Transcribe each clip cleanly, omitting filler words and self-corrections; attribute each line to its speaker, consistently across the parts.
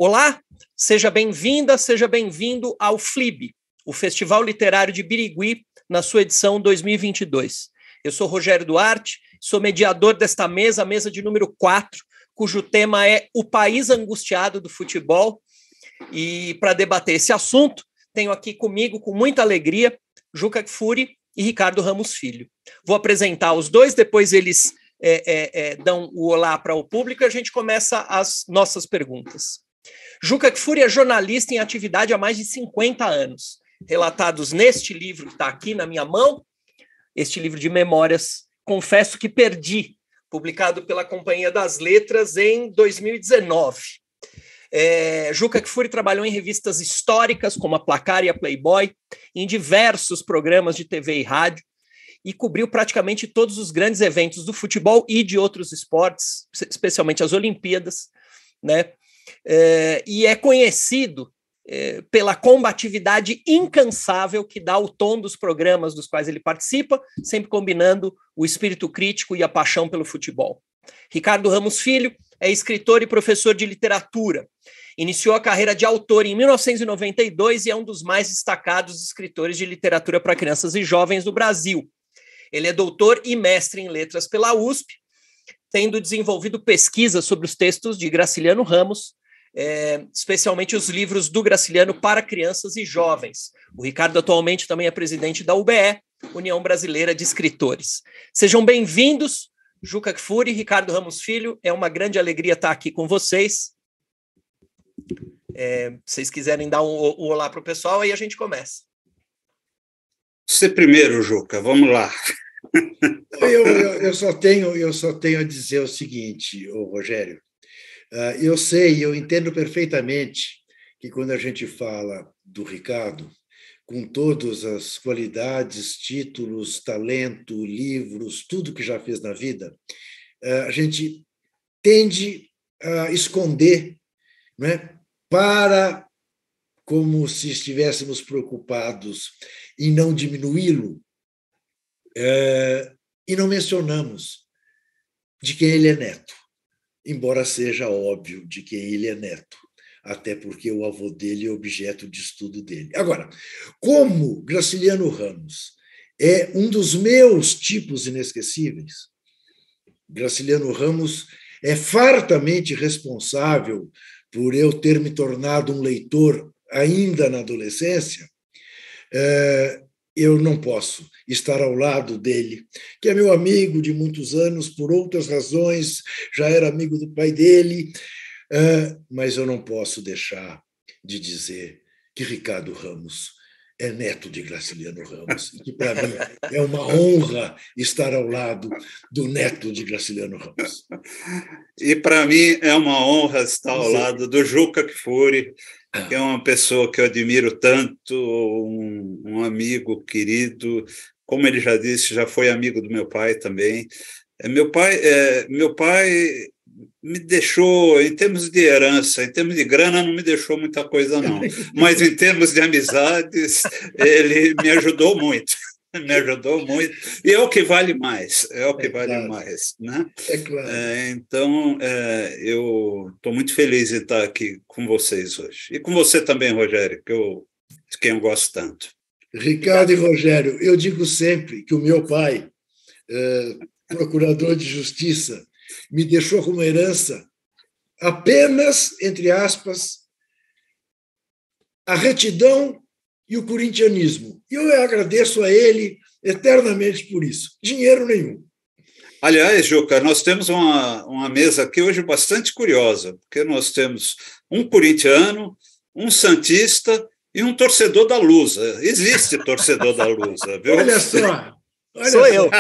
Speaker 1: Olá, seja bem-vinda, seja bem-vindo ao FLIB, o Festival Literário de Birigui, na sua edição 2022. Eu sou Rogério Duarte, sou mediador desta mesa, a mesa de número 4, cujo tema é O País Angustiado do Futebol. E para debater esse assunto, tenho aqui comigo, com muita alegria, Juca Kfouri e Ricardo Ramos Filho. Vou apresentar os dois, depois eles dão o olá para o público e a gente começa as nossas perguntas. Juca Kfouri é jornalista em atividade há mais de 50 anos, relatados neste livro que está aqui na minha mão, este livro de memórias, Confesso que Perdi, publicado pela Companhia das Letras em 2019. Juca Kfouri trabalhou em revistas históricas, como a Placar e a Playboy, em diversos programas de TV e rádio, e cobriu praticamente todos os grandes eventos do futebol e de outros esportes, especialmente as Olimpíadas, né? E é conhecido pela combatividade incansável que dá o tom dos programas dos quais ele participa, sempre combinando o espírito crítico e a paixão pelo futebol. Ricardo Ramos Filho é escritor e professor de literatura. Iniciou a carreira de autor em 1992 e é um dos mais destacados escritores de literatura para crianças e jovens do Brasil. Ele é doutor e mestre em letras pela USP, tendo desenvolvido pesquisas sobre os textos de Graciliano Ramos, especialmente os livros do Graciliano para crianças e jovens. O Ricardo atualmente também é presidente da UBE, União Brasileira de Escritores. Sejam bem-vindos, Juca Kfouri e Ricardo Ramos Filho. É uma grande alegria estar aqui com vocês. Se vocês quiserem dar um olá para o pessoal, aí a gente começa.
Speaker 2: Você primeiro, Juca, vamos lá.
Speaker 3: Eu só tenho a dizer o seguinte, Rogério. Eu sei, eu entendo perfeitamente que quando a gente fala do Ricardo, com todas as qualidades, títulos, talento, livros, tudo que já fez na vida, a gente tende a esconder, né, para como se estivéssemos preocupados em não diminuí-lo, e não mencionamos de quem ele é neto, embora seja óbvio de quem ele é neto, até porque o avô dele é objeto de estudo dele. Agora, como Graciliano Ramos é um dos meus tipos inesquecíveis, Graciliano Ramos é fartamente responsável por eu ter me tornado um leitor ainda na adolescência, eu não posso estar ao lado dele, que é meu amigo de muitos anos, por outras razões, já era amigo do pai dele, mas eu não posso deixar de dizer que Ricardo Ramos é neto de Graciliano Ramos, e que, para mim, é uma honra estar ao lado do neto de Graciliano Ramos.
Speaker 2: E, para mim, é uma honra estar ao lado do Juca Kfouri, que é uma pessoa que eu admiro tanto, um amigo querido, como ele já disse, já foi amigo do meu pai também. Meu pai me deixou, em termos de herança, em termos de grana, não me deixou muita coisa, não. Mas em termos de amizades, ele me ajudou muito. Me ajudou muito. E é o que vale mais. É o que vale mais, né?
Speaker 3: É claro.
Speaker 2: Então, eu estou muito feliz de estar aqui com vocês hoje. E com você também, Rogério, de quem eu gosto tanto.
Speaker 3: Ricardo e Rogério, eu digo sempre que o meu pai, procurador de justiça, me deixou como herança apenas, entre aspas, a retidão e o corintianismo. E eu agradeço a ele eternamente por isso. Dinheiro nenhum.
Speaker 2: Aliás, Juca, nós temos uma mesa aqui hoje bastante curiosa, porque nós temos um corintiano, um santista e um torcedor da Lusa. Existe torcedor da Lusa, viu?
Speaker 3: Olha só.
Speaker 1: Sou eu.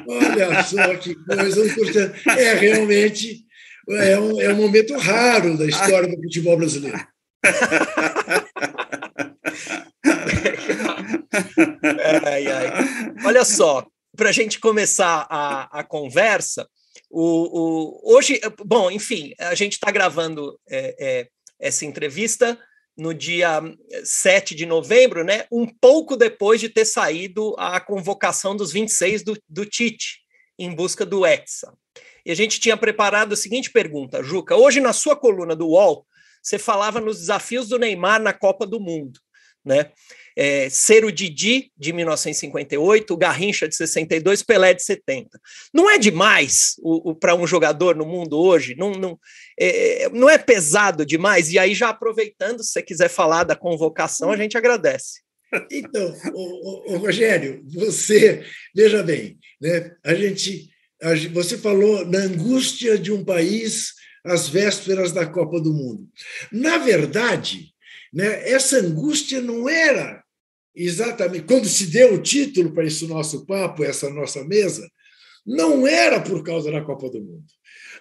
Speaker 3: Olha só que coisa. Realmente um momento raro da história do futebol brasileiro.
Speaker 1: Olha só, para a gente começar a conversa, hoje, bom, enfim, a gente está gravando essa entrevista no dia 7 de novembro, né, um pouco depois de ter saído a convocação dos 26 do Tite, em busca do Hexa. E a gente tinha preparado a seguinte pergunta, Juca. Hoje, na sua coluna do UOL, você falava nos desafios do Neymar na Copa do Mundo, né? Ser o Didi, de 1958, o Garrincha, de 62, Pelé, de 70. Não é demais para um jogador no mundo hoje? Não é pesado demais? E aí, já aproveitando, se você quiser falar da convocação, a gente agradece.
Speaker 3: Então, Rogério, você, veja bem, né? Você falou na angústia de um país às vésperas da Copa do Mundo. Na verdade, né, essa angústia não era exatamente quando se deu o título para esse nosso papo, essa nossa mesa, não era por causa da Copa do Mundo.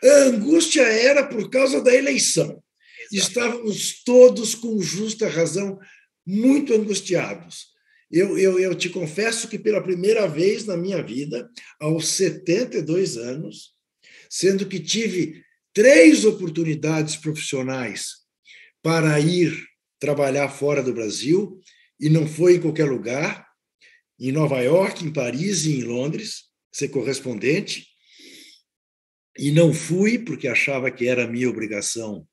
Speaker 3: A angústia era por causa da eleição. Estávamos todos, com justa razão, muito angustiados. Eu te confesso que, pela primeira vez na minha vida, aos 72 anos, sendo que tive 3 oportunidades profissionais para ir trabalhar fora do Brasil, e não foi em qualquer lugar, em Nova York, em Paris e em Londres, ser correspondente, e não fui porque achava que era a minha obrigação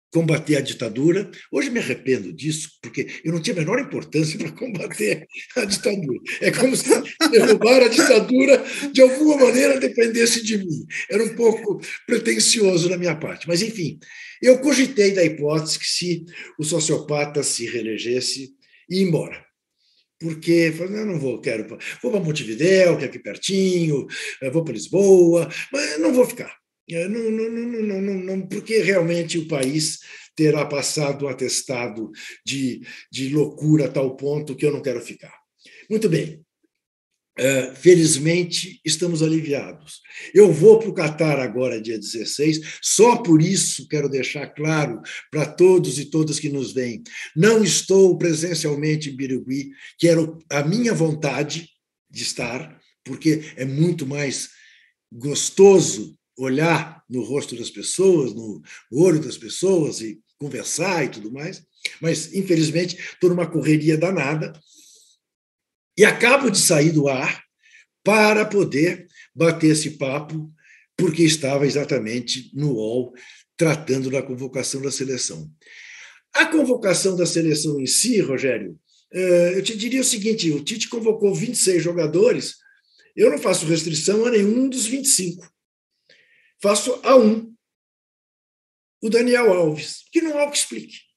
Speaker 3: combater a ditadura. Hoje me arrependo disso, porque eu não tinha a menor importância para combater a ditadura. É como se derrubar a ditadura, de alguma maneira, dependesse de mim. Era um pouco pretensioso da minha parte. Mas, enfim, eu cogitei da hipótese que, se o sociopata se reelegesse, ia embora. Porque eu não vou, vou para Montevidéu, que é aqui pertinho, vou para Lisboa, mas não vou ficar. Não, porque realmente o país terá passado um atestado de loucura a tal ponto que eu não quero ficar. Muito bem. Felizmente, estamos aliviados. Eu vou para o Catar agora, dia 16, só por isso quero deixar claro para todos e todas que nos veem, não estou presencialmente em Birigui, que era a minha vontade de estar, porque é muito mais gostoso olhar no rosto das pessoas, no olho das pessoas e conversar e tudo mais, mas, infelizmente, estou numa correria danada, e acabo de sair do ar para poder bater esse papo, porque estava exatamente no UOL tratando da convocação da seleção. A convocação da seleção em si, Rogério, eu te diria o seguinte, o Tite convocou 26 jogadores, eu não faço restrição a nenhum dos 25. Faço a um, o Daniel Alves, que não há o que explique.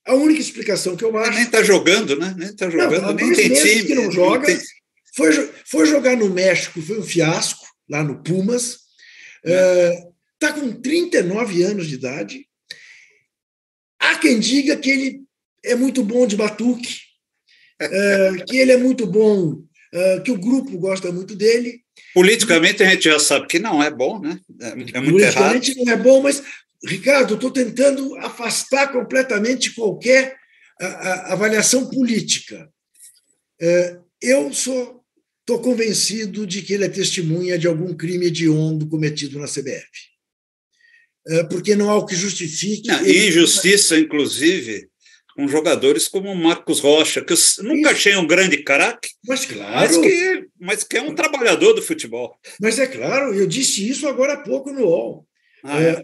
Speaker 3: A única explicação que eu acho...
Speaker 2: Nem está jogando, né? Nem está jogando,
Speaker 3: não,
Speaker 2: nem tem time.
Speaker 3: Que não joga. Foi jogar no México, foi um fiasco, lá no Pumas. Está com 39 anos de idade. Há quem diga que ele é muito bom de batuque, que ele é muito bom, que o grupo gosta muito dele.
Speaker 2: Politicamente, a gente já sabe que não é bom, né? É muito errado.
Speaker 3: Politicamente não é bom, mas... Ricardo, estou tentando afastar completamente qualquer avaliação política. Eu estou convencido de que ele é testemunha de algum crime hediondo cometido na CBF. Porque não há o que justifique...
Speaker 2: E injustiça, inclusive, com jogadores como Marcos Rocha, que eu nunca achei um grande craque,
Speaker 3: mas, claro,
Speaker 2: mas que é um trabalhador do futebol.
Speaker 3: Mas é claro, eu disse isso agora há pouco no UOL.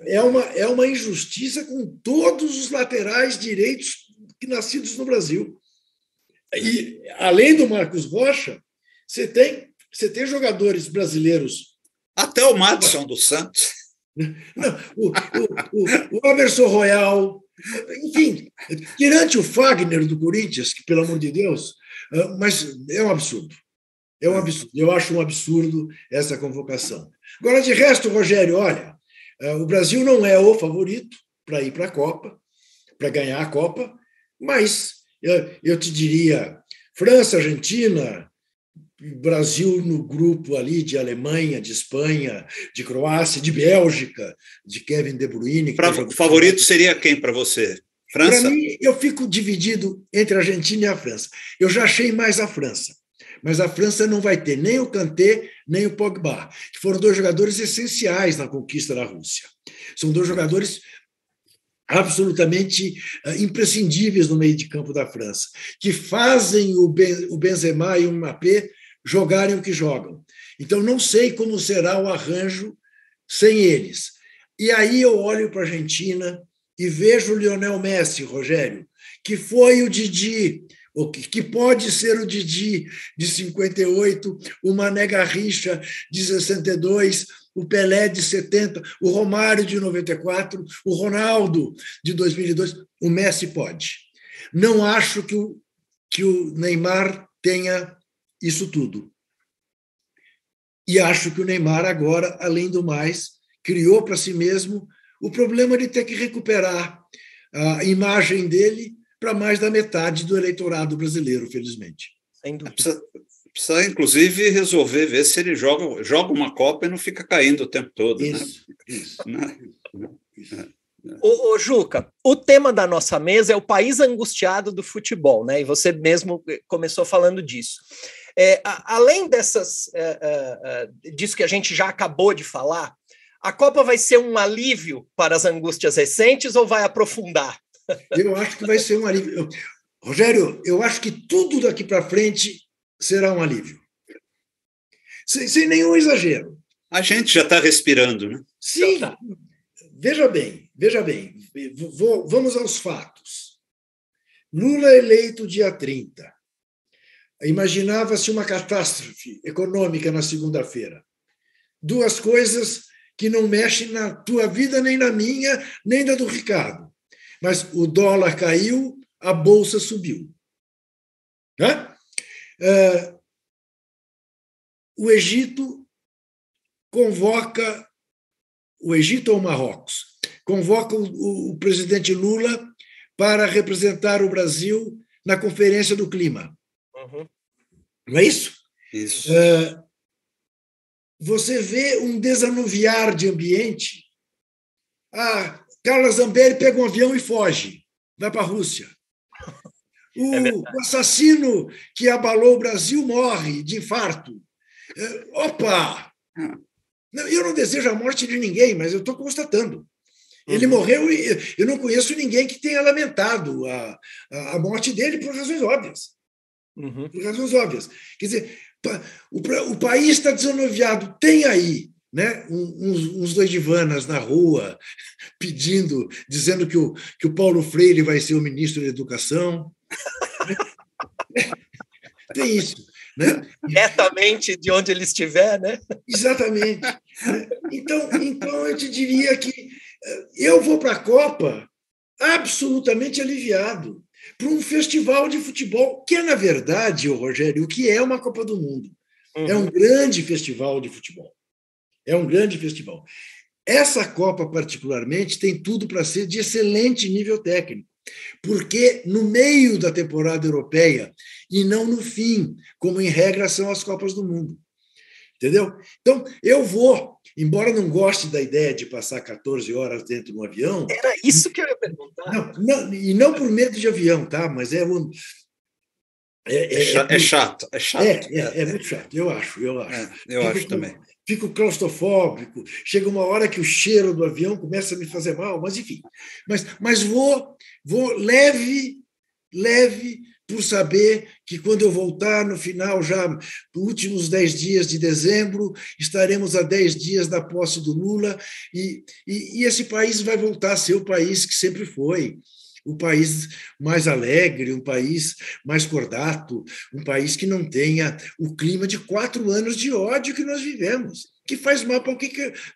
Speaker 3: É uma injustiça com todos os laterais direitos nascidos no Brasil. E, além do Marcos Rocha, você tem jogadores brasileiros...
Speaker 2: Até o Madison dos Santos.
Speaker 3: Não, o Emerson Royal, enfim, tirante o Fagner do Corinthians, que, pelo amor de Deus, mas é um absurdo. É um absurdo. Eu acho um absurdo essa convocação. Agora, de resto, Rogério, olha... O Brasil não é o favorito para ir para a Copa, para ganhar a Copa, mas eu te diria França, Argentina, Brasil no grupo ali de Alemanha, de Espanha, de Croácia, de Bélgica, de Kevin De Bruyne.
Speaker 2: O favorito seria quem para você? França?
Speaker 3: Para mim, eu fico dividido entre a Argentina e a França. Eu já achei mais a França. Mas a França não vai ter nem o Kanté, nem o Pogba, que foram 2 jogadores essenciais na conquista da Rússia. São 2 jogadores absolutamente imprescindíveis no meio de campo da França, que fazem o Benzema e o Mbappé jogarem o que jogam. Então, não sei como será o arranjo sem eles. E aí eu olho para a Argentina e vejo o Lionel Messi, Rogério, que foi o Didi, ou que pode ser o Didi de 58, o Mané Garrincha de 62, o Pelé de 70, o Romário de 94, o Ronaldo de 2002. O Messi pode. Não acho que o Neymar tenha isso tudo. E acho que o Neymar agora, além do mais, criou para si mesmo o problema de ter que recuperar a imagem dele para mais da metade do eleitorado brasileiro, felizmente.
Speaker 2: Sem dúvida. Precisa, inclusive, resolver, ver se ele joga uma Copa e não fica caindo o tempo todo.
Speaker 3: Isso,
Speaker 2: né?
Speaker 3: Isso.
Speaker 1: Ô, Juca, o tema da nossa mesa é o país angustiado do futebol, né? E você mesmo começou falando disso. Além disso que a gente já acabou de falar, a Copa vai ser um alívio para as angústias recentes ou vai aprofundar?
Speaker 3: Eu acho que vai ser um alívio. Rogério, eu acho que tudo daqui para frente será um alívio. Sem nenhum exagero.
Speaker 2: A gente já está respirando, né?
Speaker 3: Sim. Veja bem. Vamos aos fatos. Lula eleito dia 30. Imaginava-se uma catástrofe econômica na segunda-feira. Duas coisas que não mexem na tua vida, nem na minha, nem na do Ricardo. Mas o dólar caiu, a bolsa subiu. Né? O Egito convoca, o Egito ou Marrocos, convoca o presidente Lula para representar o Brasil na Conferência do Clima.
Speaker 1: Uhum.
Speaker 3: Não é isso?
Speaker 2: Isso.
Speaker 3: Você vê um desanuviar de ambiente. Carla Zambelli pega um avião e foge, vai para a Rússia. O assassino que abalou o Brasil morre de infarto. Opa! Eu não desejo a morte de ninguém, mas eu estou constatando. Ele morreu e eu não conheço ninguém que tenha lamentado a morte dele por razões óbvias. Por razões óbvias. Quer dizer, o país está desanuviado. Tem aí, né, uns doidivanas na rua dizendo que o Paulo Freire vai ser o ministro da Educação. Tem isso. Né?
Speaker 1: Diretamente de onde ele estiver, né?
Speaker 3: Exatamente. Então, eu te diria que eu vou para a Copa absolutamente aliviado, para um festival de futebol, que é, na verdade, Rogério, o que é uma Copa do Mundo. É um grande festival de futebol. É um grande festival. Essa Copa, particularmente, tem tudo para ser de excelente nível técnico, porque no meio da temporada europeia e não no fim, como em regra são as Copas do Mundo. Entendeu? Então, eu vou, embora não goste da ideia de passar 14 horas dentro de um avião...
Speaker 1: Era isso que eu ia perguntar.
Speaker 3: Não por medo de avião, tá? Mas é
Speaker 2: chato.
Speaker 3: É muito chato, eu acho.
Speaker 2: Eu acho também.
Speaker 3: Fico claustrofóbico, chega uma hora que o cheiro do avião começa a me fazer mal, mas enfim. Mas vou leve, por saber que quando eu voltar no final, já nos últimos 10 dias de dezembro, estaremos a 10 dias da posse do Lula, e esse país vai voltar a ser o país que sempre foi. Um país mais alegre, um país mais cordato, um país que não tenha o clima de 4 anos de ódio que nós vivemos, que faz mal para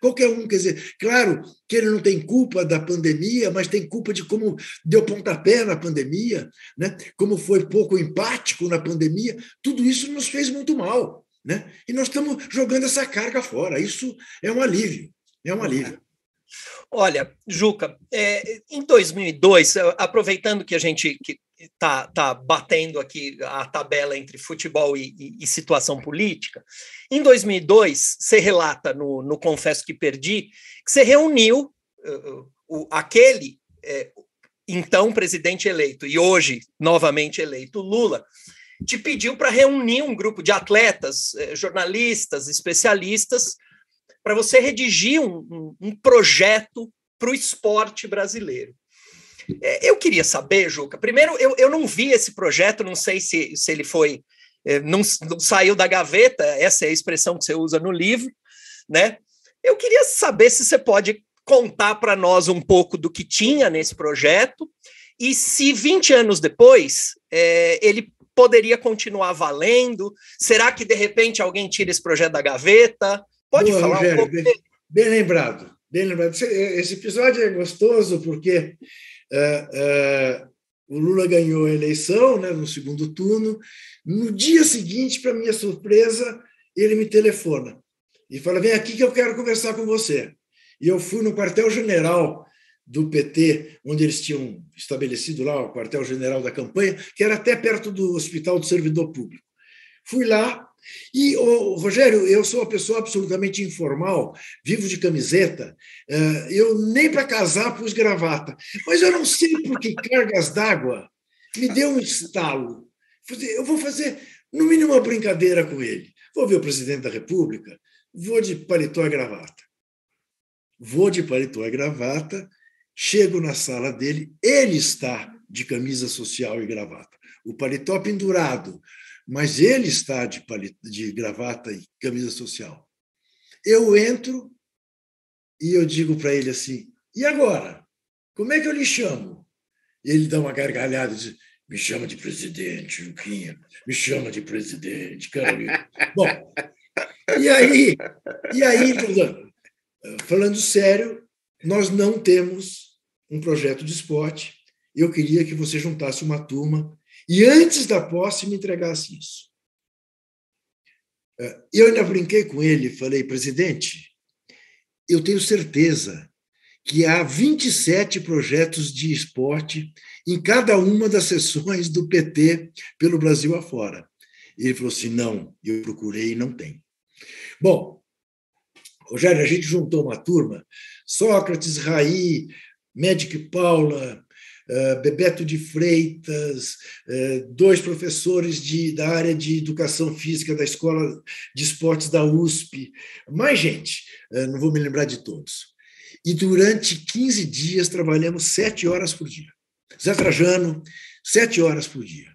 Speaker 3: qualquer um. Quer dizer, claro que ele não tem culpa da pandemia, mas tem culpa de como deu pontapé na pandemia, né? Como foi pouco empático na pandemia. Tudo isso nos fez muito mal, né? E nós estamos jogando essa carga fora. Isso é um alívio.
Speaker 1: Olha, Juca, em 2002, aproveitando que a gente está batendo aqui a tabela entre futebol e situação política, em 2002, você relata no Confesso que Perdi, que você reuniu aquele então presidente eleito e hoje novamente eleito Lula, te pediu para reunir um grupo de atletas, jornalistas, especialistas, para você redigir um projeto para o esporte brasileiro. Eu queria saber, Juca, primeiro, eu não vi esse projeto, não sei se ele foi não saiu da gaveta, essa é a expressão que você usa no livro, né? Eu queria saber se você pode contar para nós um pouco do que tinha nesse projeto e se 20 anos depois ele poderia continuar valendo. Será que, de repente, alguém tira esse projeto da gaveta? Pode
Speaker 3: Boa,
Speaker 1: falar
Speaker 3: Rogério,
Speaker 1: um pouco?
Speaker 3: bem lembrado, bem lembrado. Esse episódio é gostoso porque o Lula ganhou a eleição, né, no segundo turno. No dia seguinte, para minha surpresa, ele me telefona e fala: vem aqui que eu quero conversar com você. E eu fui no quartel-general do PT, onde eles tinham estabelecido lá o quartel-general da campanha, que era até perto do Hospital do Servidor Público. Fui lá e, Rogério, eu sou uma pessoa absolutamente informal, vivo de camiseta, eu nem para casar pus gravata, mas eu não sei por que cargas d'água me deu um estalo. Eu vou fazer, no mínimo, uma brincadeira com ele. Vou ver o presidente da República, vou de paletó e gravata. Vou de paletó e gravata, chego na sala dele, ele está de camisa social e gravata. O paletó pendurado, mas ele está de gravata e camisa social. Eu entro e eu digo para ele assim: e agora? Como é que eu lhe chamo? Ele dá uma gargalhada e diz: me chama de presidente, Juquinha, me chama de presidente, Carolina. Bom, e aí, falando sério, nós não temos um projeto de esporte. Eu queria que você juntasse uma turma e, antes da posse, me entregasse isso. Eu ainda brinquei com ele e falei: presidente, eu tenho certeza que há 27 projetos de esporte em cada uma das sessões do PT pelo Brasil afora. Ele falou assim: não, eu procurei e não tem. Bom, Rogério, a gente juntou uma turma: Sócrates, Raí, Medic Paula, Bebeto de Freitas, 2 professores da área de educação física da Escola de Esportes da USP, mais gente, não vou me lembrar de todos. E durante 15 dias trabalhamos 7 horas por dia. Zé Trajano, 7 horas por dia.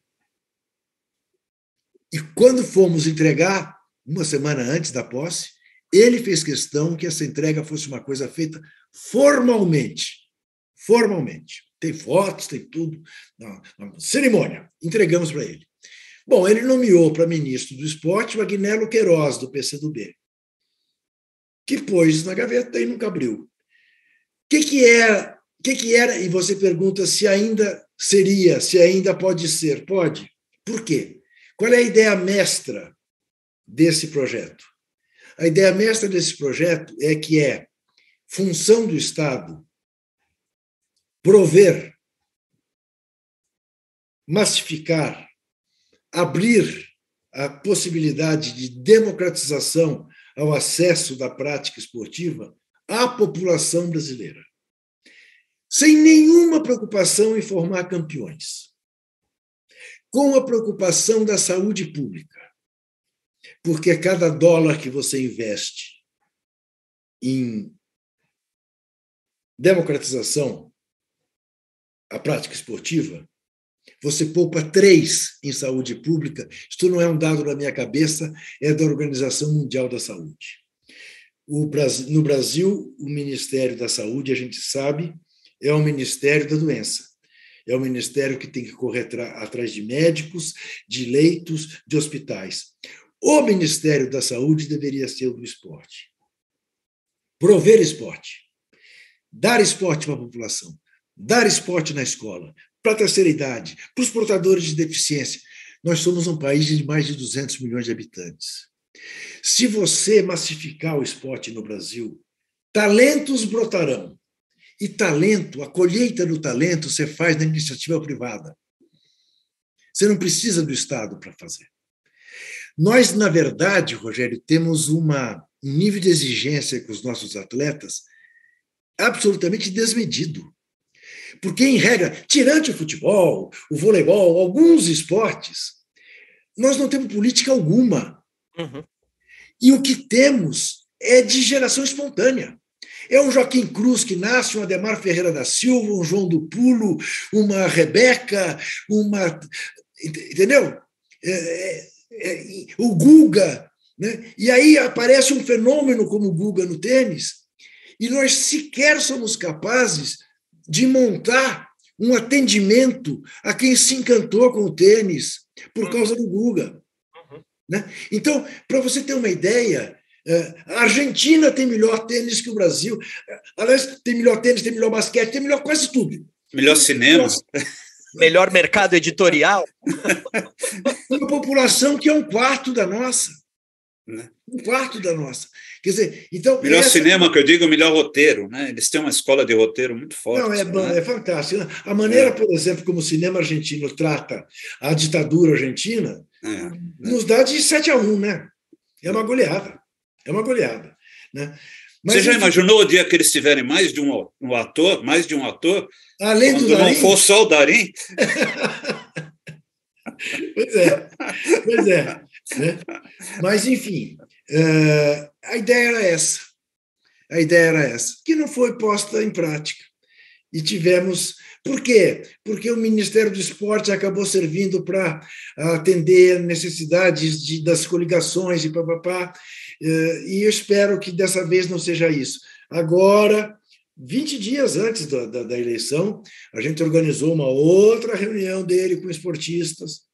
Speaker 3: E quando fomos entregar, uma semana antes da posse, ele fez questão que essa entrega fosse uma coisa feita formalmente. Formalmente. Tem fotos, tem tudo. Cerimônia. Entregamos para ele. Bom, ele nomeou para ministro do esporte o Agnello Queiroz, do PCdoB, que pôs na gaveta e nunca abriu. O que era? E você pergunta se ainda seria, se ainda pode ser. Pode. Por quê? Qual é a ideia mestra desse projeto? A ideia mestra desse projeto é que é função do Estado prover, massificar, abrir a possibilidade de democratização ao acesso da prática esportiva à população brasileira, sem nenhuma preocupação em formar campeões, com a preocupação da saúde pública, porque cada dólar que você investe em democratização à prática esportiva, você poupa 3 em saúde pública. Isto não é um dado da minha cabeça, é da Organização Mundial da Saúde. No Brasil, o Ministério da Saúde, a gente sabe, é o Ministério da Doença. É o ministério que tem que correr atrás de médicos, de leitos, de hospitais. O Ministério da Saúde deveria ser o do esporte. Prover esporte. Dar esporte para a população. Dar esporte na escola, para a terceira idade, para os portadores de deficiência. Nós somos um país de mais de 200 milhões de habitantes. Se você massificar o esporte no Brasil, talentos brotarão. E talento, a colheita do talento, você faz na iniciativa privada. Você não precisa do Estado para fazer. Nós, na verdade, Rogério, temos um nível de exigência com os nossos atletas absolutamente desmedido. Porque, em regra, tirante o futebol, o voleibol, alguns esportes, nós não temos política alguma.
Speaker 1: Uhum.
Speaker 3: E o que temos é de geração espontânea. É um Joaquim Cruz que nasce, um Ademar Ferreira da Silva, um João do Pulo, uma Rebeca, entendeu? o Guga, né? E aí aparece um fenômeno como o Guga no tênis, e nós sequer somos capazes de montar um atendimento a quem se encantou com o tênis por causa do Guga. Né? Então, para você ter uma ideia, a Argentina tem melhor tênis que o Brasil. Aliás, tem melhor tênis, tem melhor basquete, tem melhor quase tudo.
Speaker 2: Melhor cinema.
Speaker 1: Melhor mercado editorial.
Speaker 3: Uma população que é um quarto da nossa. Um quarto da nossa. Quer dizer, então.
Speaker 2: Melhor cinema, que eu digo, melhor roteiro. Né? Eles têm uma escola de roteiro muito forte.
Speaker 3: Não, é fantástico. A maneira, por exemplo, como o cinema argentino trata a ditadura argentina nos dá de 7-1, né? É uma goleada. É uma goleada. Né? Mas,
Speaker 2: você já imaginou o dia que eles tiverem mais de um ator,
Speaker 3: além do Darín?
Speaker 2: Não for só o Darín?
Speaker 3: Pois é. Né? Mas, enfim, a ideia era essa. A ideia era essa, que não foi posta em prática. E tivemos... Por quê? Porque o Ministério do Esporte acabou servindo para atender necessidades das coligações e papapá, e eu espero que dessa vez não seja isso. Agora, 20 dias antes da eleição, a gente organizou uma outra reunião dele com esportistas.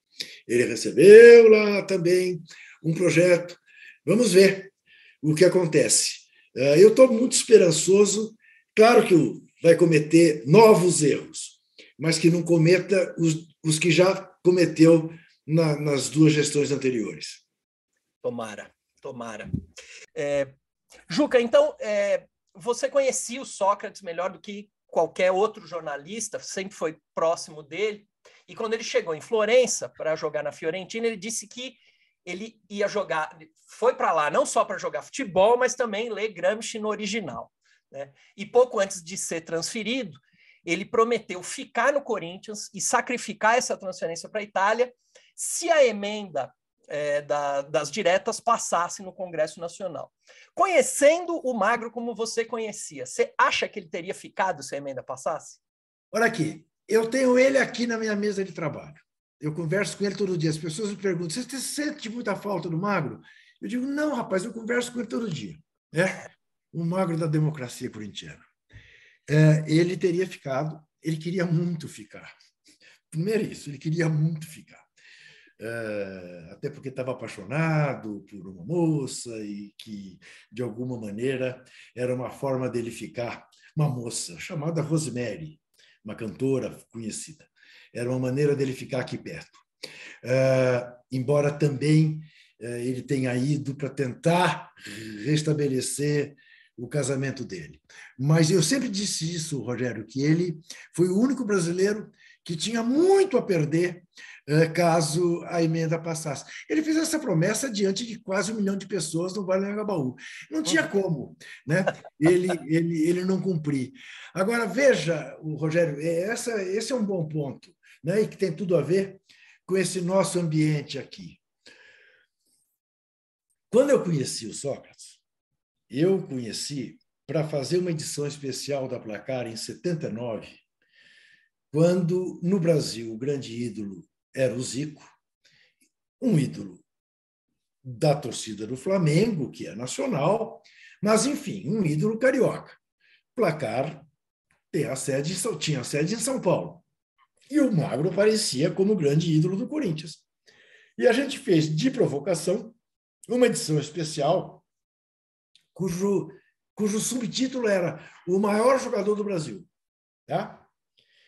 Speaker 3: Ele recebeu lá também um projeto. Vamos ver o que acontece. Eu estou muito esperançoso. Claro que vai cometer novos erros, mas que não cometa os que já cometeu nas duas gestões anteriores.
Speaker 1: Tomara. Juca, então, você conhecia o Sócrates melhor do que qualquer outro jornalista, sempre foi próximo dele, e quando ele chegou em Florença para jogar na Fiorentina, ele disse que ele ia jogar, foi para lá não só para jogar futebol, mas também ler Gramsci no original. Né? E pouco antes de ser transferido, ele prometeu ficar no Corinthians e sacrificar essa transferência para a Itália se a emenda das diretas passasse no Congresso Nacional. Conhecendo o Magro como você conhecia, você acha que ele teria ficado se a emenda passasse?
Speaker 3: Olha aqui, eu tenho ele aqui na minha mesa de trabalho. Eu converso com ele todo dia. As pessoas me perguntam, você sente muita falta do Magro? Eu digo, não, rapaz, eu converso com ele todo dia. O Magro da democracia corintiana. Ele teria ficado, ele queria muito ficar. Primeiro isso, ele queria muito ficar. Até porque estava apaixonado por uma moça e que, de alguma maneira, era uma forma dele ficar. Uma moça chamada Rosemary, uma cantora conhecida. Era uma maneira dele ficar aqui perto. Embora também ele tenha ido para tentar restabelecer o casamento dele. Mas eu sempre disse isso, Rogério, que ele foi o único brasileiro que tinha muito a perder caso a emenda passasse. Ele fez essa promessa diante de quase 1 milhão de pessoas no Vale do Anhangabaú. Não tinha como, né? ele não cumprir. Agora, veja, Rogério, esse é um bom ponto, né? E que tem tudo a ver com esse nosso ambiente aqui. Quando eu conheci o Sócrates, eu conheci para fazer uma edição especial da Placar em 79, quando, no Brasil, o grande ídolo era o Zico, um ídolo da torcida do Flamengo, que é nacional, mas, enfim, um ídolo carioca. Placar tinha sede em São Paulo. E o Magro aparecia como o grande ídolo do Corinthians. E a gente fez, de provocação, uma edição especial cujo subtítulo era O Maior Jogador do Brasil. Tá?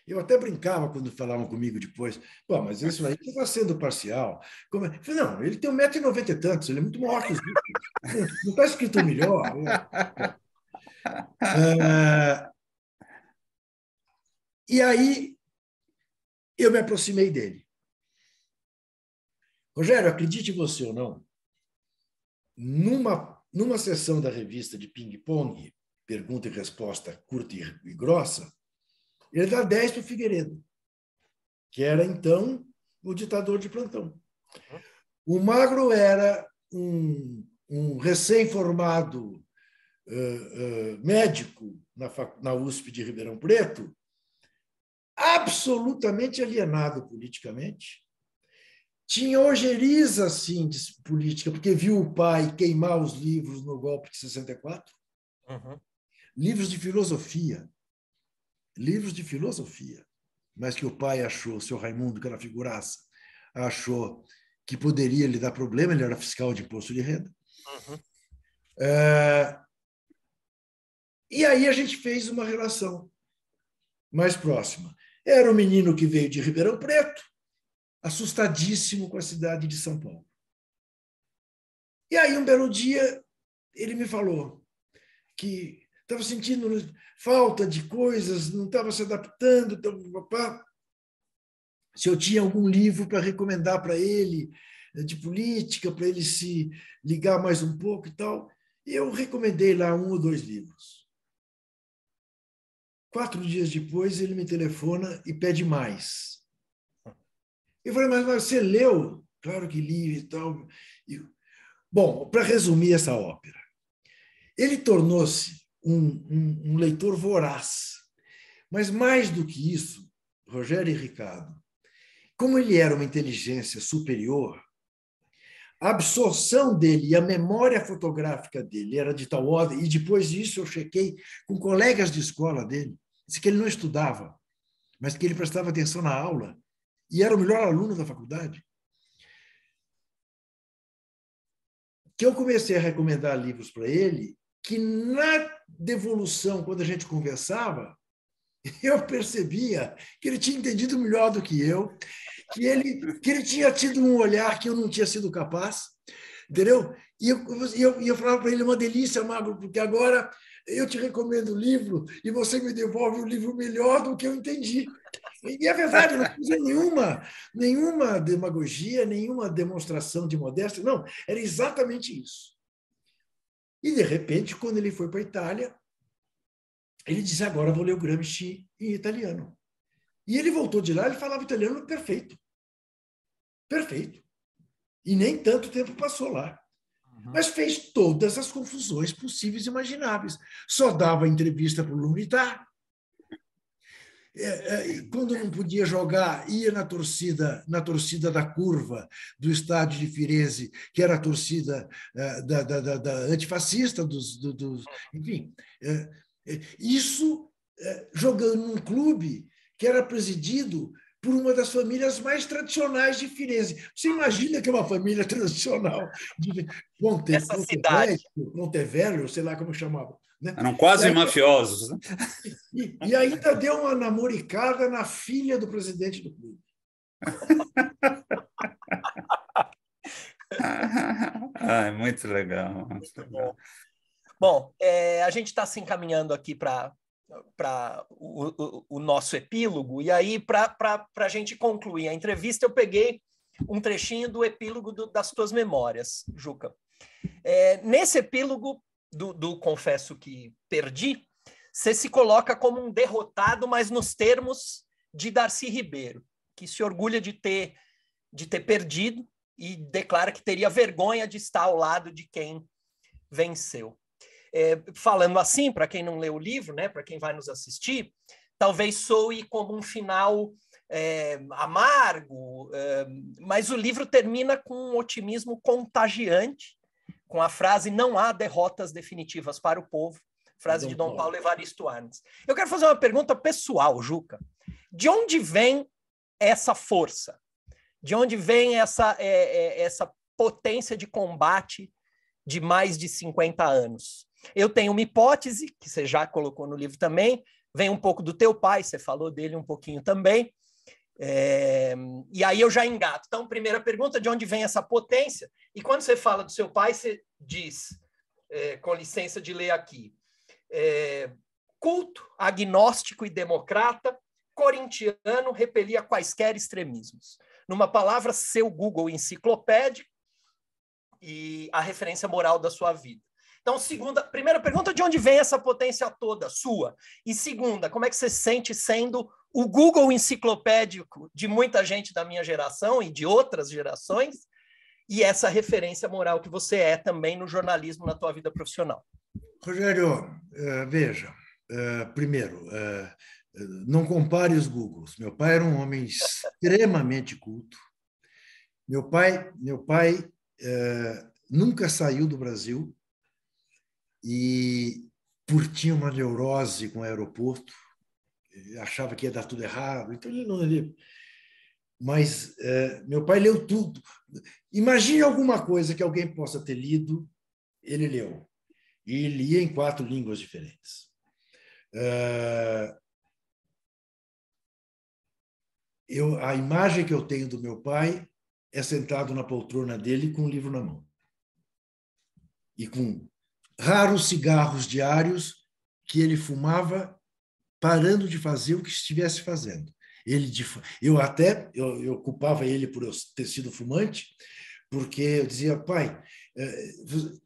Speaker 3: Eu até brincava quando falavam comigo depois, pô, mas isso aí está sendo parcial. Como é? Eu falei, não, ele tem 1,90 m e tantos, ele é muito maior que os outros. Não está escrito melhor. E aí eu me aproximei dele. Rogério, acredite você ou não, numa sessão da revista de ping-pong, pergunta e resposta curta e grossa, ele dá 10 para o Figueiredo, que era, então, o ditador de plantão. O Magro era um recém-formado médico na USP de Ribeirão Preto, absolutamente alienado politicamente, tinha ojeriza, assim, de política, porque viu o pai queimar os livros no golpe de 64.
Speaker 1: Uhum.
Speaker 3: Livros de filosofia, mas que o pai achou, o seu Raimundo, que era figuraça, achou que poderia lhe dar problema, ele era fiscal de imposto de renda.
Speaker 1: Uhum.
Speaker 3: E aí a gente fez uma relação mais próxima. Era um menino que veio de Ribeirão Preto, assustadíssimo com a cidade de São Paulo. E aí, um belo dia, ele me falou que estava sentindo falta de coisas, não estava se adaptando, se eu tinha algum livro para recomendar para ele, de política, para ele se ligar mais um pouco e tal. E eu recomendei lá 1 ou 2 livros. 4 dias depois, ele me telefona e pede mais. Eu falei, mas você leu? Claro que li e tal. Bom, para resumir essa ópera, ele tornou-se um leitor voraz. Mas mais do que isso, Rogério e Ricardo, como ele era uma inteligência superior, a absorção dele e a memória fotográfica dele era de tal ordem, e depois disso eu chequei com colegas de escola dele, disse que ele não estudava, mas que ele prestava atenção na aula e era o melhor aluno da faculdade, que eu comecei a recomendar livros para ele, que na devolução, quando a gente conversava, eu percebia que ele tinha entendido melhor do que eu, que ele tinha tido um olhar que eu não tinha sido capaz, entendeu? E eu falava para ele, uma delícia, Magro, porque agora eu te recomendo o livro e você me devolve o livro melhor do que eu entendi. E é verdade, não tinha nenhuma demagogia, nenhuma demonstração de modéstia, não, era exatamente isso. E, de repente, quando ele foi para a Itália, ele disse, agora vou ler o Gramsci em italiano. E ele voltou de lá, ele falava italiano perfeito. Perfeito. E nem tanto tempo passou lá. Mas fez todas as confusões possíveis e imagináveis. Só dava entrevista para o L'Unità. Quando não podia jogar, ia na torcida da curva do estádio de Firenze, que era a torcida da antifascista, enfim. Isso jogando num clube que era presidido por uma das famílias mais tradicionais de Firenze. Você imagina que é uma família tradicional de Pontevello, sei lá como chamava. Né?
Speaker 2: Eram quase mafiosos. Né?
Speaker 3: E ainda deu uma namoricada na filha do presidente do clube.
Speaker 2: Muito legal. Muito legal.
Speaker 1: Bom, a gente está se encaminhando aqui para o nosso epílogo, e aí, para a gente concluir a entrevista, eu peguei um trechinho do epílogo das tuas memórias, Juca. Nesse epílogo do Confesso que Perdi, você se coloca como um derrotado, mas nos termos de Darcy Ribeiro, que se orgulha de ter perdido e declara que teria vergonha de estar ao lado de quem venceu. Falando assim, para quem não leu o livro, né, para quem vai nos assistir, talvez soe como um final amargo, mas o livro termina com um otimismo contagiante, com a frase "não há derrotas definitivas para o povo", frase de Dom Paulo Evaristo Arnes. Eu quero fazer uma pergunta pessoal, Juca. De onde vem essa força? De onde vem essa potência de combate de mais de 50 anos? Eu tenho uma hipótese, que você já colocou no livro também, vem um pouco do teu pai, você falou dele um pouquinho também, e aí eu já engato. Então, primeira pergunta, de onde vem essa potência? E quando você fala do seu pai, você diz, com licença de ler aqui, culto, agnóstico e democrata, corintiano, repelia quaisquer extremismos. Numa palavra, seu Google enciclopédico e a referência moral da sua vida. Então, primeira pergunta, de onde vem essa potência toda sua? E segunda, como é que você se sente sendo o Google enciclopédico de muita gente da minha geração e de outras gerações, e essa referência moral que você é também no jornalismo, na tua vida profissional?
Speaker 3: Rogério, veja, primeiro, não compare os Googles. Meu pai era um homem extremamente culto, Meu pai nunca saiu do Brasil e tinha uma neurose com o aeroporto, achava que ia dar tudo errado, então ele não lia. Mas meu pai leu tudo. Imagine alguma coisa que alguém possa ter lido, ele leu. E lia em 4 línguas diferentes. A imagem que eu tenho do meu pai é sentado na poltrona dele com um livro na mão. E com raros cigarros diários que ele fumava, parando de fazer o que estivesse fazendo. Eu culpava ele por eu ter sido fumante, porque eu dizia, pai,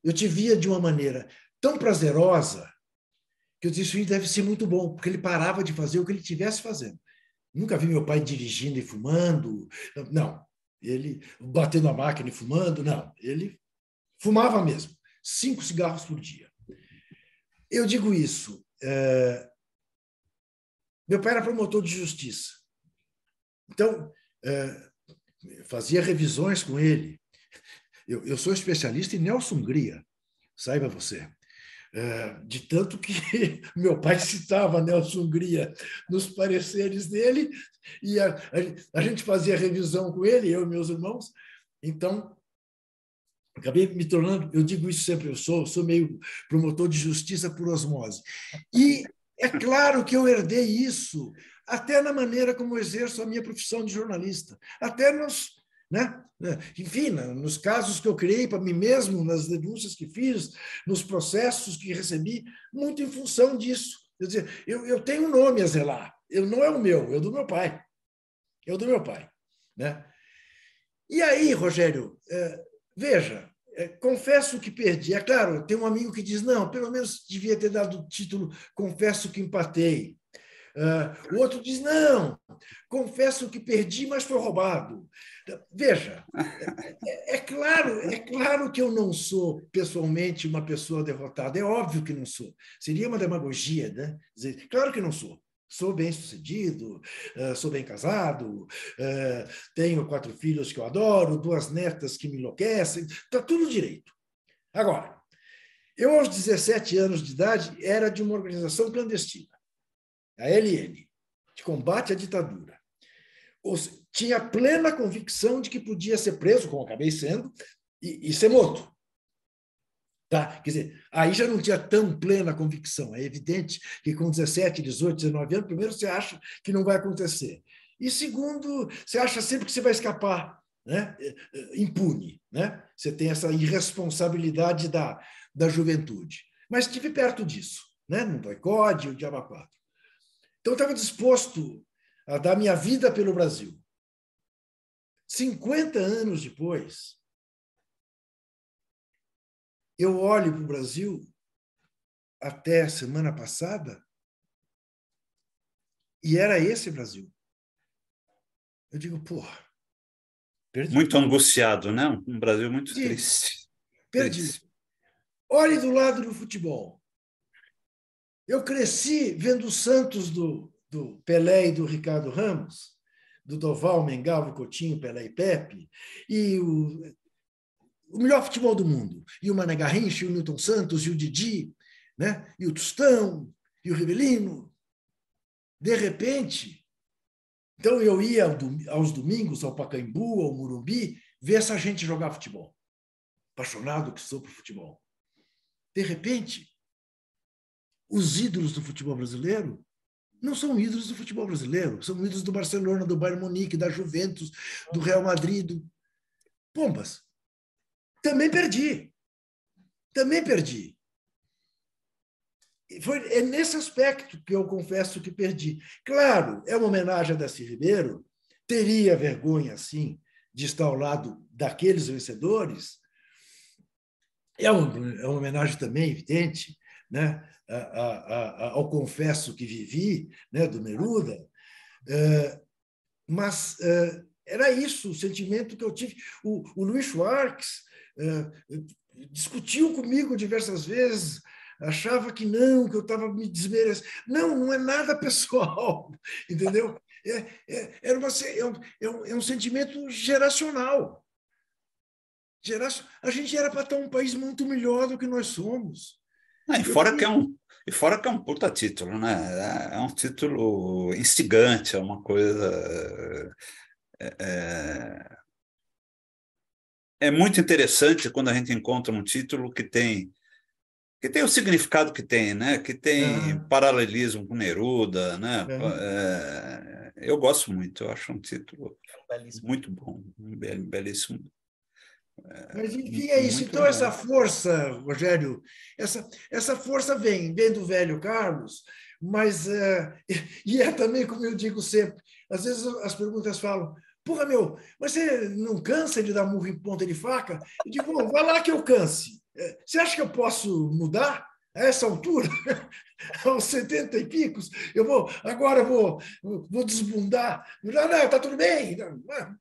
Speaker 3: eu te via de uma maneira tão prazerosa que eu disse, isso deve ser muito bom, porque ele parava de fazer o que ele estivesse fazendo. Nunca vi meu pai dirigindo e fumando, não. Ele batendo a máquina e fumando, não. Ele fumava mesmo, 5 cigarros por dia. Eu digo isso. Meu pai era promotor de justiça. Então, fazia revisões com ele. Eu sou especialista em Nelson-Hungria, saiba você. De tanto que meu pai citava Nelson-Hungria nos pareceres dele, e a gente fazia revisão com ele, eu e meus irmãos. Então, acabei me tornando, eu digo isso sempre, eu sou meio promotor de justiça por osmose. E é claro que eu herdei isso, até na maneira como eu exerço a minha profissão de jornalista, até enfim, nos casos que eu criei para mim mesmo, nas denúncias que fiz, nos processos que recebi, muito em função disso. Quer dizer, eu tenho um nome a zelar, não é o meu, é o do meu pai. É o do meu pai. Né? E aí, Rogério, veja, confesso que perdi. É claro, tem um amigo que diz, não, pelo menos devia ter dado o título Confesso que empatei. O outro diz, não, confesso que perdi, mas foi roubado. Veja, é claro que eu não sou pessoalmente uma pessoa derrotada, é óbvio que não sou. Seria uma demagogia, né? Dizer, claro que não sou. Sou bem-sucedido, sou bem casado, tenho 4 filhos que eu adoro, 2 netas que me enlouquecem, está tudo direito. Agora, eu aos 17 anos de idade era de uma organização clandestina, a LN, de combate à ditadura. Tinha plena convicção de que podia ser preso, como acabei sendo, e ser morto. Tá? Quer dizer, aí já não tinha tão plena convicção. É evidente que com 17, 18, 19 anos, primeiro você acha que não vai acontecer. E segundo, você acha sempre que você vai escapar, né? Impune. Né? Você tem essa irresponsabilidade da juventude. Mas estive perto disso, né? No boicote, o diabo 4. Então, eu estava disposto a dar minha vida pelo Brasil. 50 anos depois, eu olho para o Brasil, até semana passada, e era esse Brasil. Eu digo, porra,
Speaker 2: perdi. Muito angustiado, né? Um Brasil muito triste.
Speaker 3: Perdi. Triste. Olhe do lado do futebol. Eu cresci vendo os Santos do Pelé e do Ricardo Ramos, do Doval, Mengalvo, Coutinho, Pelé e Pepe, e o melhor futebol do mundo. E o Mané Garrincha, e o Newton Santos, e o Didi, né? E o Tostão, e o Rivelino. De repente, então eu ia aos domingos ao Pacaembu, ao Morumbi, ver essa gente jogar futebol. Apaixonado que sou por futebol. De repente, os ídolos do futebol brasileiro não são ídolos do futebol brasileiro, são ídolos do Barcelona, do Bayern Munique, da Juventus, do Real Madrid, Pombas. Também perdi. É nesse aspecto que eu confesso que perdi. Claro, é uma homenagem a Darcy Ribeiro, teria vergonha, sim, de estar ao lado daqueles vencedores. É uma homenagem também, evidente, né, ao Confesso que Vivi, né, do Neruda, mas era isso o sentimento que eu tive. O Luiz Schwartz discutiu comigo diversas vezes, achava que não, que eu estava me desmerecendo. Não é nada pessoal, entendeu? É um sentimento geracional. A gente era para estar um país muito melhor do que nós somos.
Speaker 2: E fora que é um puta título, né? É um título instigante, é uma coisa. É muito interessante quando a gente encontra um título que tem o significado que tem, né? Que tem
Speaker 3: Ah,
Speaker 2: paralelismo com Neruda, né?
Speaker 3: é.
Speaker 2: Eu gosto muito, eu acho um título
Speaker 1: Belíssimo.
Speaker 2: muito bom, belíssimo,
Speaker 3: Mas, enfim, é isso.
Speaker 2: muito
Speaker 3: Então, essa
Speaker 2: bom.
Speaker 3: força, Rogério, essa força vem do velho Carlos, mas e é também, como eu digo sempre, às vezes as perguntas falam, porra, meu, mas você não cansa de dar murro em ponta de faca? Eu digo, bom, vai lá que eu canse. Você acha que eu posso mudar a essa altura? Aos 70 e picos, agora vou desbundar. Não, não, tá tudo bem.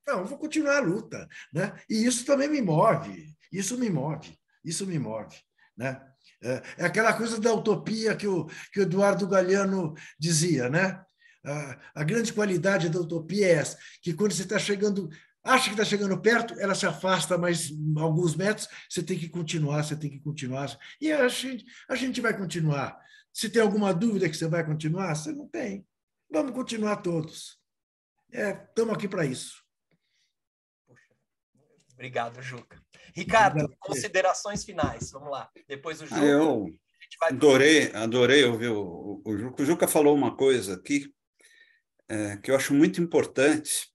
Speaker 3: Não, vou continuar a luta, né? E isso também me move. Isso me move. Isso me move, né? É aquela coisa da utopia que o Eduardo Galeano dizia, né? A grande qualidade da utopia é essa, que quando você está chegando, acha que está chegando perto, ela se afasta mais alguns metros, você tem que continuar, você tem que continuar. E a gente vai continuar. Se tem alguma dúvida que você vai continuar, você não tem. Vamos continuar todos. Estamos aqui para isso.
Speaker 1: Obrigado, Juca. Ricardo, considerações finais. Vamos lá. Depois do Juca,
Speaker 2: Eu
Speaker 1: a gente vai
Speaker 2: adorei ouvir o Juca. O Juca falou uma coisa aqui que eu acho muito importante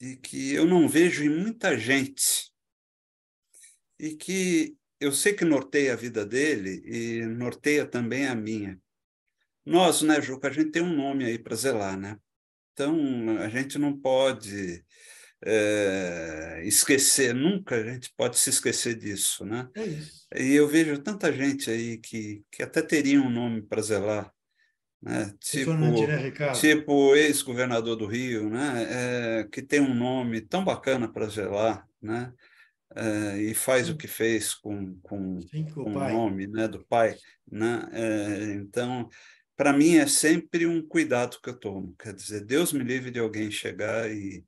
Speaker 2: e que eu não vejo em muita gente e que eu sei que norteia a vida dele e norteia também a minha. Nós, né, Juca, a gente tem um nome aí para zelar, né? Então, a gente não pode esquecer, nunca a gente pode se esquecer disso, né?
Speaker 3: É isso.
Speaker 2: E eu vejo tanta gente aí que até teria um nome para zelar, né?
Speaker 3: Impressionante, né, Ricardo?
Speaker 2: Tipo ex-governador do Rio, né? Que tem um nome tão bacana para zelar, né? E faz o
Speaker 3: Sim,
Speaker 2: que fez com
Speaker 3: sim, com o
Speaker 2: o
Speaker 3: pai.
Speaker 2: nome, né, do pai, né? Então, para mim é sempre um cuidado que eu tomo. Quer dizer, Deus me livre de alguém chegar e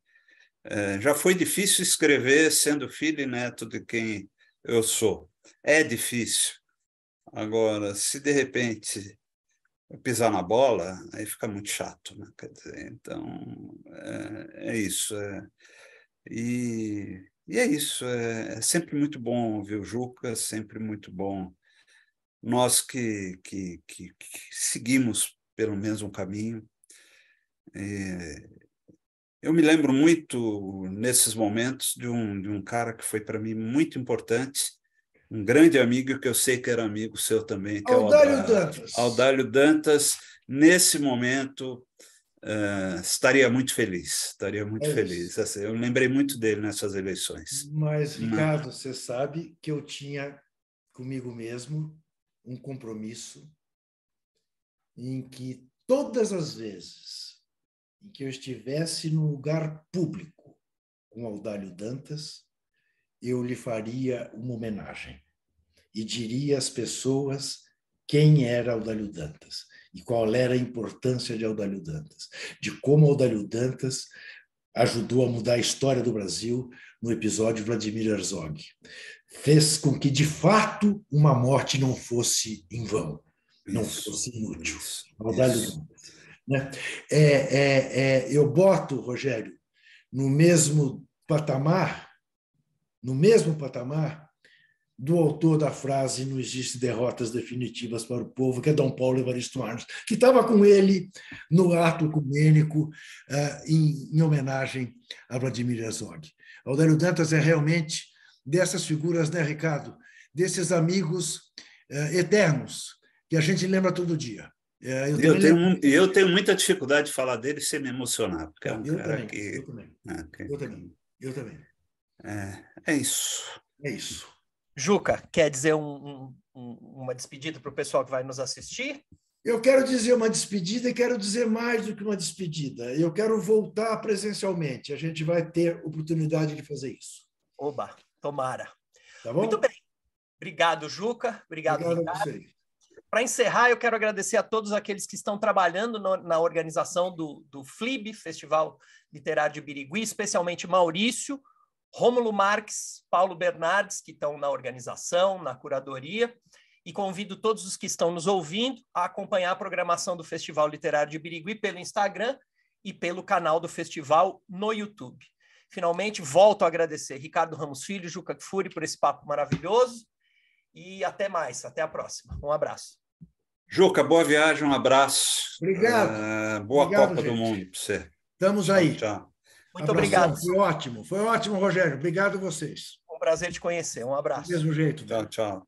Speaker 2: já foi difícil escrever sendo filho e neto de quem eu sou. É difícil. Agora, se de repente eu pisar na bola, aí fica muito chato, né? Quer dizer, então é isso. E é isso. É sempre muito bom ouvir o Juca, sempre muito bom. Nós que seguimos pelo mesmo caminho. Eu me lembro muito, nesses momentos, de um cara que foi para mim muito importante, um grande amigo que eu sei que era amigo seu também, que é o
Speaker 3: Audálio Dantas.
Speaker 2: Audálio Dantas. Nesse momento, estaria muito feliz, estaria muito
Speaker 3: É isso.
Speaker 2: feliz. Assim, eu lembrei muito dele nessas eleições.
Speaker 3: Mas, Ricardo, você sabe que eu tinha comigo mesmo um compromisso em que todas as vezes em que eu estivesse num lugar público com Audálio Dantas, eu lhe faria uma homenagem e diria às pessoas quem era Audálio Dantas e qual era a importância de Audálio Dantas, de como Audálio Dantas ajudou a mudar a história do Brasil no episódio Vladimir Herzog. Fez com que, de fato, uma morte não fosse em vão, não fosse inútil. Audálio Dantas. Né? Eu boto, Rogério, no mesmo patamar do autor da frase "Não existe derrotas definitivas para o povo", que é Dom Paulo Evaristo Arnes, que estava com ele no ato ecumênico em homenagem a Vladimir Herzog. Audálio Dantas é realmente dessas figuras, né, Ricardo? Desses amigos eternos que a gente lembra todo dia.
Speaker 2: Eu tenho muita dificuldade de falar dele sem me emocionar, porque é um cara
Speaker 3: eu também. Eu também.
Speaker 2: É isso.
Speaker 3: É isso.
Speaker 1: Juca, quer dizer uma despedida para o pessoal que vai nos assistir?
Speaker 3: Eu quero dizer uma despedida e quero dizer mais do que uma despedida. Eu quero voltar presencialmente. A gente vai ter oportunidade de fazer isso.
Speaker 1: Oba, tomara.
Speaker 3: Tá bom?
Speaker 1: Muito bem. Obrigado, Juca. Obrigado, Ricardo.
Speaker 3: A vocês.
Speaker 1: Para encerrar, eu quero agradecer a todos aqueles que estão trabalhando na organização do FLIB, Festival Literário de Birigui, especialmente Maurício, Rômulo Marques, Paulo Bernardes, que estão na organização, na curadoria, e convido todos os que estão nos ouvindo a acompanhar a programação do Festival Literário de Birigui pelo Instagram e pelo canal do festival no YouTube. Finalmente, volto a agradecer Ricardo Ramos Filho, Juca Kfouri, por esse papo maravilhoso, e até mais, até a próxima. Um abraço.
Speaker 2: Juca, boa viagem, um abraço.
Speaker 3: Obrigado.
Speaker 2: Boa
Speaker 3: Obrigado,
Speaker 2: Copa
Speaker 3: gente.
Speaker 2: do Mundo para você.
Speaker 3: Estamos aí.
Speaker 2: Tchau.
Speaker 1: Muito obrigado.
Speaker 3: Foi ótimo, Rogério. Obrigado a vocês.
Speaker 1: Um prazer te conhecer. Um abraço.
Speaker 3: Do mesmo jeito.
Speaker 2: Tchau, tchau.